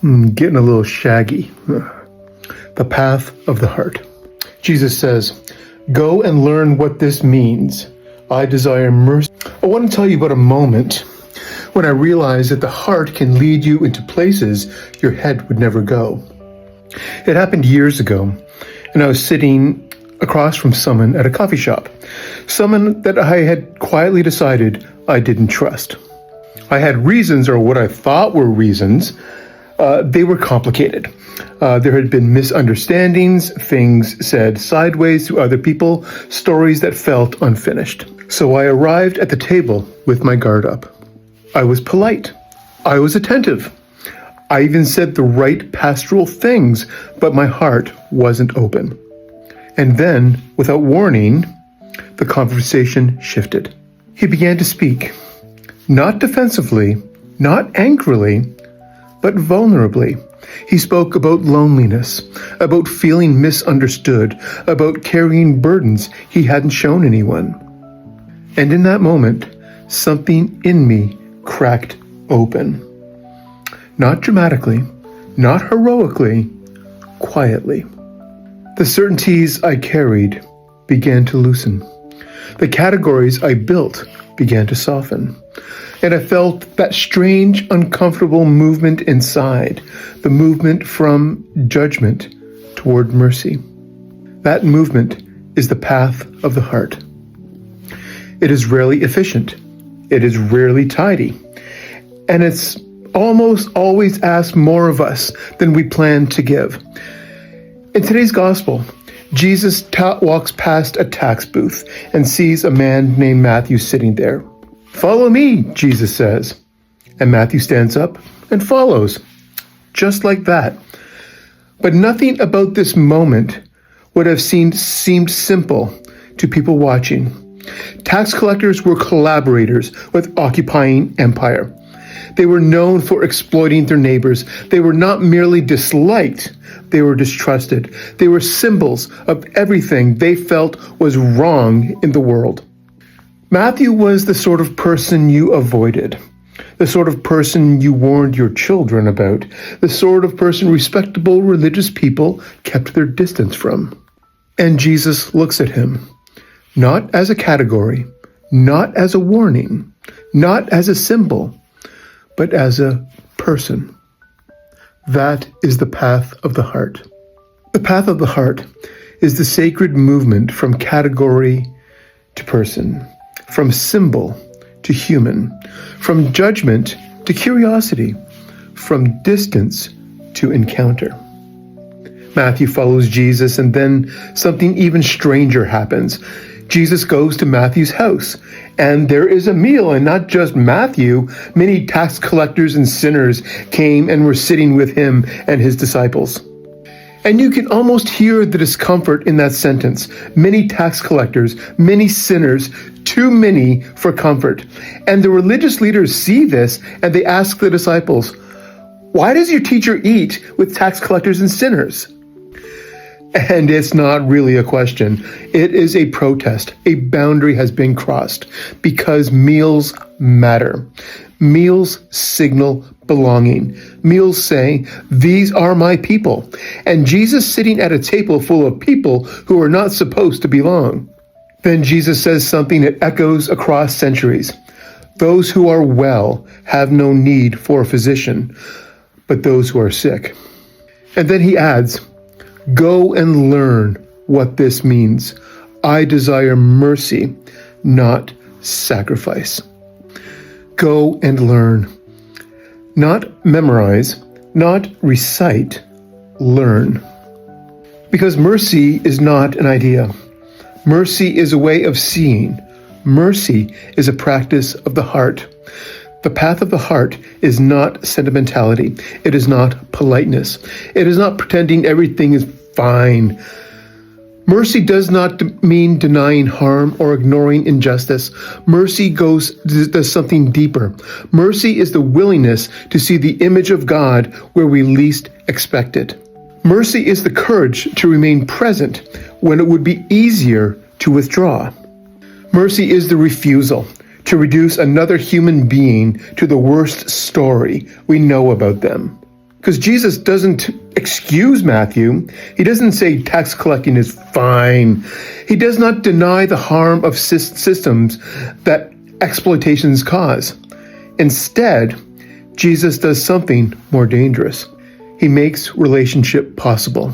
Getting a little shaggy. The path of the heart. Jesus says, "Go and learn what this means. I desire mercy." I want to tell you about a moment when I realized that the heart can lead you into places your head would never go. It happened years ago, and I was sitting across from someone at a coffee shop, someone that I had quietly decided I didn't trust. I had reasons, or what I thought were reasons. They were complicated. There had been misunderstandings, things said sideways to other people, stories that felt unfinished. So I arrived at the table with my guard up. I was polite. I was attentive. I even said the right pastoral things, but my heart wasn't open. And then, without warning, the conversation shifted. He began to speak, not defensively, not angrily, but vulnerably. He spoke about loneliness, about feeling misunderstood, about carrying burdens he hadn't shown anyone. And in that moment, something in me cracked open. Not dramatically, not heroically, quietly. The certainties I carried began to loosen. The categories I built began to soften. And I felt that strange, uncomfortable movement inside, the movement from judgment toward mercy. That movement is the path of the heart. It is rarely efficient. It is rarely tidy. And it's almost always asks more of us than we plan to give. In today's gospel, Jesus walks past a tax booth and sees a man named Matthew sitting there. "Follow me," Jesus says. And Matthew stands up and follows, just like that. But nothing about this moment would have seemed simple to people watching. Tax collectors were collaborators with occupying empire. They were known for exploiting their neighbors. They were not merely disliked, they were distrusted. They were symbols of everything they felt was wrong in the world. Matthew was the sort of person you avoided, the sort of person you warned your children about, the sort of person respectable religious people kept their distance from. And Jesus looks at him, not as a category, not as a warning, not as a symbol, but as a person. That is the path of the heart. The path of the heart is the sacred movement from category to person, from symbol to human, from judgment to curiosity, from distance to encounter. Matthew follows Jesus, and then something even stranger happens. Jesus goes to Matthew's house, and there is a meal, and not just Matthew. Many tax collectors and sinners came and were sitting with him and his disciples. And you can almost hear the discomfort in that sentence. Many tax collectors, many sinners, too many for comfort. And the religious leaders see this, and they ask the disciples, "Why does your teacher eat with tax collectors and sinners?" And it's not really a question. It is a protest. A boundary has been crossed because meals matter. Meals signal belonging. Meals say, "These are my people." And Jesus sitting at a table full of people who are not supposed to belong. Then Jesus says something that echoes across centuries. "Those who are well have no need for a physician, but those who are sick." And then he adds, "Go and learn what this means. I desire mercy, not sacrifice." Go and learn. Not memorize, not recite, learn. Because mercy is not an idea. Mercy is a way of seeing. Mercy is a practice of the heart. The path of the heart is not sentimentality. It is not politeness. It is not pretending everything is fine. Mercy does not mean denying harm or ignoring injustice. Mercy does something deeper. Mercy is the willingness to see the image of God where we least expect it. Mercy is the courage to remain present when it would be easier to withdraw. Mercy is the refusal to reduce another human being to the worst story we know about them. Because Jesus doesn't excuse Matthew. He doesn't say tax collecting is fine. He does not deny the harm of systems that exploitations cause. Instead, Jesus does something more dangerous. He makes relationship possible.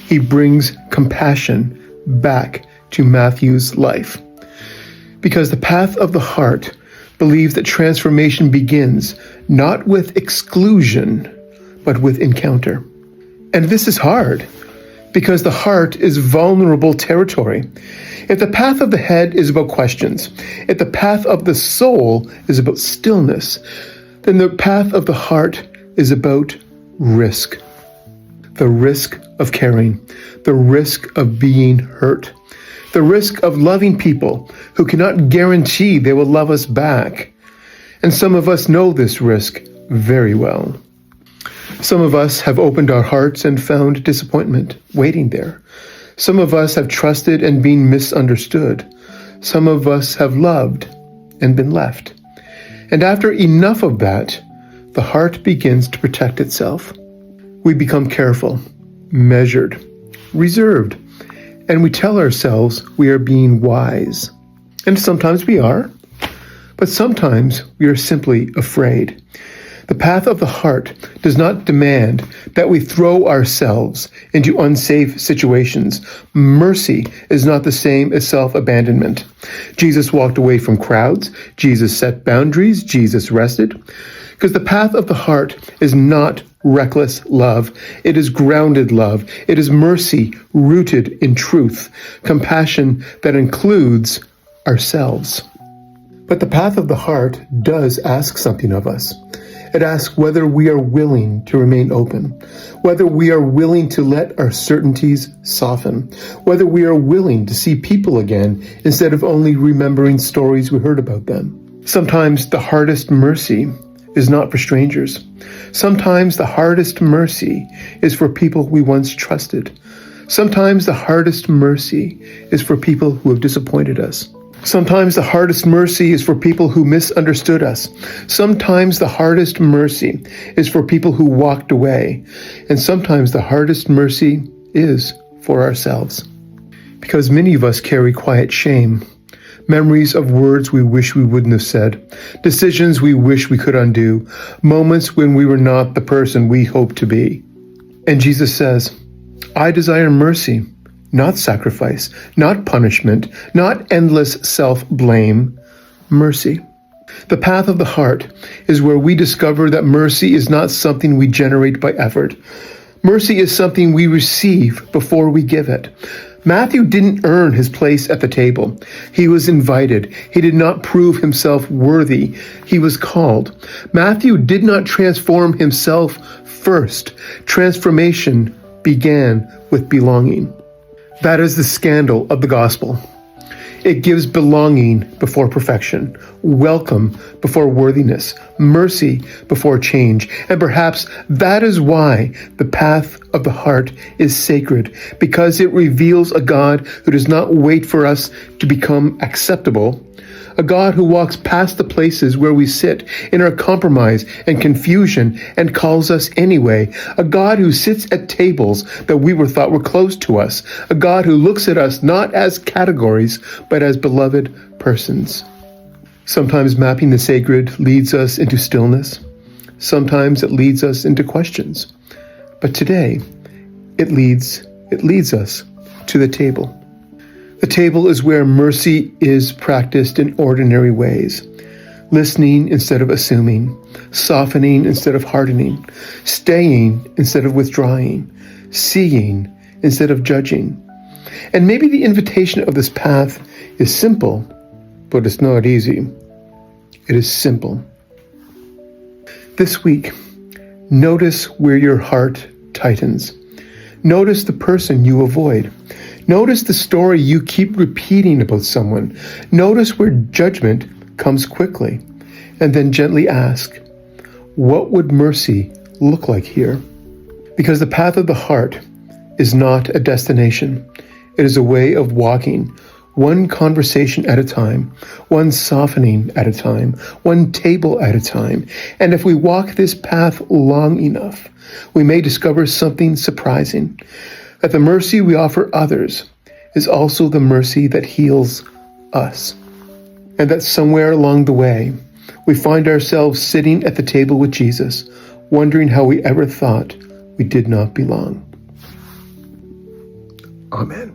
He brings compassion back to Matthew's life. Because the path of the heart believes that transformation begins not with exclusion, but with encounter. And this is hard, because the heart is vulnerable territory. If the path of the head is about questions, if the path of the soul is about stillness, then the path of the heart is about risk. The risk of caring, the risk of being hurt, the risk of loving people who cannot guarantee they will love us back. And some of us know this risk very well. Some of us have opened our hearts and found disappointment waiting there. Some of us have trusted and been misunderstood. Some of us have loved and been left. And after enough of that, the heart begins to protect itself. We become careful, measured, reserved, and we tell ourselves we are being wise. And sometimes we are, but sometimes we are simply afraid. The path of the heart does not demand that we throw ourselves into unsafe situations. Mercy is not the same as self-abandonment. Jesus walked away from crowds. Jesus set boundaries. Jesus rested. Because the path of the heart is not reckless love. It is grounded love. It is mercy rooted in truth, compassion that includes ourselves. But the path of the heart does ask something of us. It asks whether we are willing to remain open, whether we are willing to let our certainties soften, whether we are willing to see people again instead of only remembering stories we heard about them. Sometimes the hardest mercy is not for strangers. Sometimes the hardest mercy is for people we once trusted. Sometimes the hardest mercy is for people who have disappointed us. Sometimes the hardest mercy is for people who misunderstood us. Sometimes the hardest mercy is for people who walked away. And sometimes the hardest mercy is for ourselves. Because many of us carry quiet shame, memories of words we wish we wouldn't have said, decisions we wish we could undo, moments when we were not the person we hoped to be. And Jesus says, I desire mercy, not sacrifice, not punishment, not endless self-blame, mercy. The path of the heart is where we discover that mercy is not something we generate by effort. Mercy is something we receive before we give it. Matthew didn't earn his place at the table. He was invited. He did not prove himself worthy. He was called. Matthew did not transform himself first. Transformation began with belonging. That is the scandal of the gospel. It gives belonging before perfection, welcome before worthiness, mercy before change. And perhaps that is why the path of the heart is sacred, because it reveals a God who does not wait for us to become acceptable, a God who walks past the places where we sit in our compromise and confusion and calls us anyway, a God who sits at tables that we were thought were closed to us, a God who looks at us not as categories, but as beloved persons. Sometimes mapping the sacred leads us into stillness. Sometimes it leads us into questions. But today, it leads us to the table. The table is where mercy is practiced in ordinary ways. Listening instead of assuming, softening instead of hardening, staying instead of withdrawing, seeing instead of judging. And maybe the invitation of this path is simple, but it's not easy. It is simple. This week, notice where your heart tightens. Notice the person you avoid. Notice the story you keep repeating about someone. Notice where judgment comes quickly. And then gently ask, what would mercy look like here? Because the path of the heart is not a destination. It is a way of walking one conversation at a time, one softening at a time, one table at a time. And if we walk this path long enough, we may discover something surprising, that the mercy we offer others is also the mercy that heals us. And that somewhere along the way, we find ourselves sitting at the table with Jesus, wondering how we ever thought we did not belong. Amen.